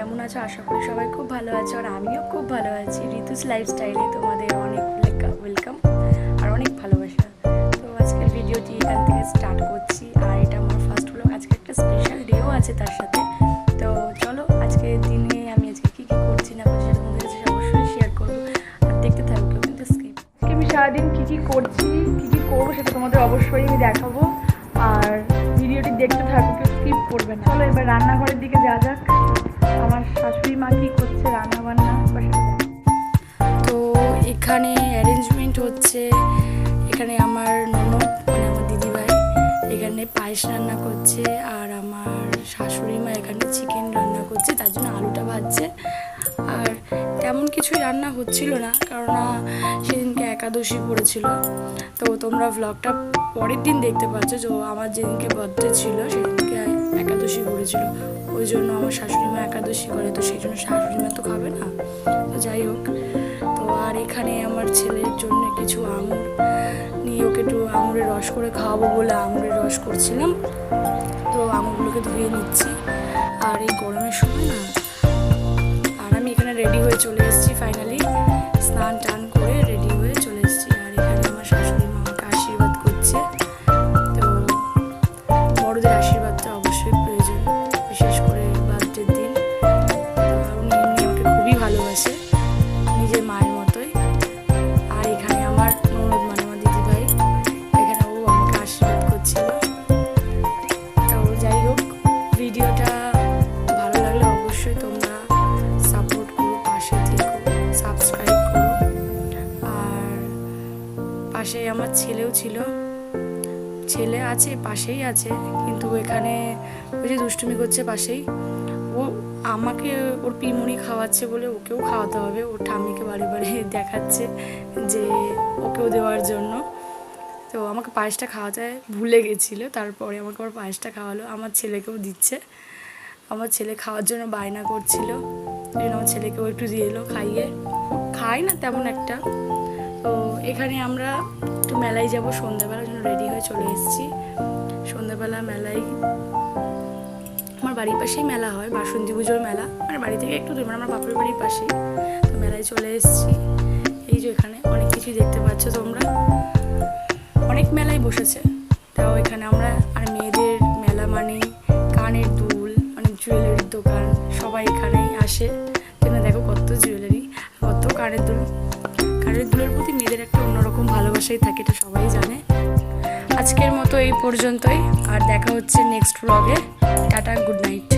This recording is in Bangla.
কেমন আছো? আশা করি সবাই খুব ভালো আছো, আর আমিও খুব ভালো আছি। ঋতুস লাইফস্টাইলে তোমাদের অনেক ওয়েলকাম আর অনেক ভালোবাসা। তো আজকের ভিডিওটি এখান থেকে স্টার্ট করছি, আর এটা আমার ফার্স্ট ব্লগ। আজকে একটা স্পেশাল ডেও আছে তার সাথে। তো চলো আজকের দিনে আমি আজকে কী কী করছি না করছি সেটা তোমাদের কাছে অবশ্যই শেয়ার করবো, আর দেখতে থাকবো কিন্তু স্কিপ। আমি সারাদিন কী কী করছি, কী কী করবো সেটা তোমাদের অবশ্যই আমি দেখাবো, আর ভিডিওটি দেখতে থাকবো, কেউ স্কিপ করবে না। চলো এবার রান্নাঘরের দিকে যা যাক। আমার শাশুড়ি মা কী করছে রান্না বান্না। তো এখানে অ্যারেঞ্জমেন্ট হচ্ছে, এখানে আমার ননদ মানে আমার দিদিভাই এখানে পায়েস রান্না করছে, আর আমার শাশুড়ি মা এখানে চিকেন রান্না করছে, তার জন্য আলুটা ভাজছে। আর তেমন কিছুই রান্না হচ্ছিল না, কারণ সেদিনকে একাদশী পড়েছিল। তো তোমরা ভ্লগটা পরের দিন দেখতে পাচ্ছ, যে আমার যেদিনকে বার্থডে ছিল সেদিনকে একাদশী পড়েছিল, ওই জন্য আমার শাশুড়ি মা একাদশী করে, তো সেই জন্য শাশুড়ি মা তো খাবে না। তো যাই হোক, তো আর এখানে আমার ছেলের জন্য কিছু আঙুর নিয়ে ওকে একটু আঙুরের রস করে খাওয়াবো বলে আঙুরের রস করছিলাম। তো আঙুরগুলোকে ধুয়ে নিচ্ছি, আর এই গরমের সময় না। আর আমি এখানে রেডি হয়ে চলে এসেছি, ফাইনালি স্নান টান করে রেডি হয়ে চলে এসেছি। আর এখানে আমার শাশুড়ি মা আমাকে আশীর্বাদ করছে। তো বড়দের আশীর্বাদটা অবশ্যই প্রয়োজন, বিশেষ করে বার্থডের দিন। উনি এমনি আমাকে খুবই ভালোবাসে, নিজের মায়ের মতোই। আর এখানে আমার ননদ মানে আমার দিদিভাই, এখানে ও আমাকে আশীর্বাদ করছিল। তো যাই হোক, ভিডিওটা ভালো লাগলে অবশ্যই তোমরা সাপোর্ট করো, পাশে থেকো, সাবস্ক্রাইব করো। আর পাশে আমার ছেলেও ছিল, ছেলে আছে পাশেই আছে, কিন্তু এখানে ওই যে দুষ্টুমি করছে পাশেই। ও আমাকে ওর পিমুনি খাওয়াচ্ছে বলে ওকেও খাওয়াতে হবে, ওর ঠাম্মিকে বাড়ি বাড়ি দেখাচ্ছে যে ওকেও দেওয়ার জন্য। তো আমাকে পায়েসটা খাওয়াতে ভুলে গেছিলো, তারপরে আমাকে আবার পায়েসটা খাওয়ালো। আমার ছেলেকেও দিচ্ছে, আমার ছেলে খাওয়ার জন্য বায়না করছিল, এই জন্য আমার ছেলেকেও একটু দিয়ে এলো খাইয়ে। খাই না তেমন একটা। তো এখানে আমরা একটু মেলায় যাবো সন্ধ্যাবেলার জন্য রেডি হয়ে চলে এসেছি। সন্ধ্যাবেলা মেলায়, আমার বাড়ির পাশেই মেলা হয়, বাসন্তী পুজোর মেলা, মানে বাড়ি থেকে একটু দূর, মানে আমার বাপের বাড়ির পাশেই। তো মেলায় চলে এসেছি। এই যে এখানে অনেক কিছুই দেখতে পাচ্ছ তোমরা, অনেক মেলাই বসেছে। তাও এখানে আমরা, আর মেয়েদের মেলা মানে কানের দুল, মানে জুয়েলারির দোকান, সবাই এখানেই আসে। কেন দেখো কত জুয়েলারি, কত কানের দুল। কানের দুলের প্রতি মেয়েদের একটা অন্যরকম ভালোবাসাই থাকে, এটা সবাই জানে। আজকের মতো এই পর্যন্তই, আর দেখা হচ্ছে নেক্সট ব্লগে। Tata, good night.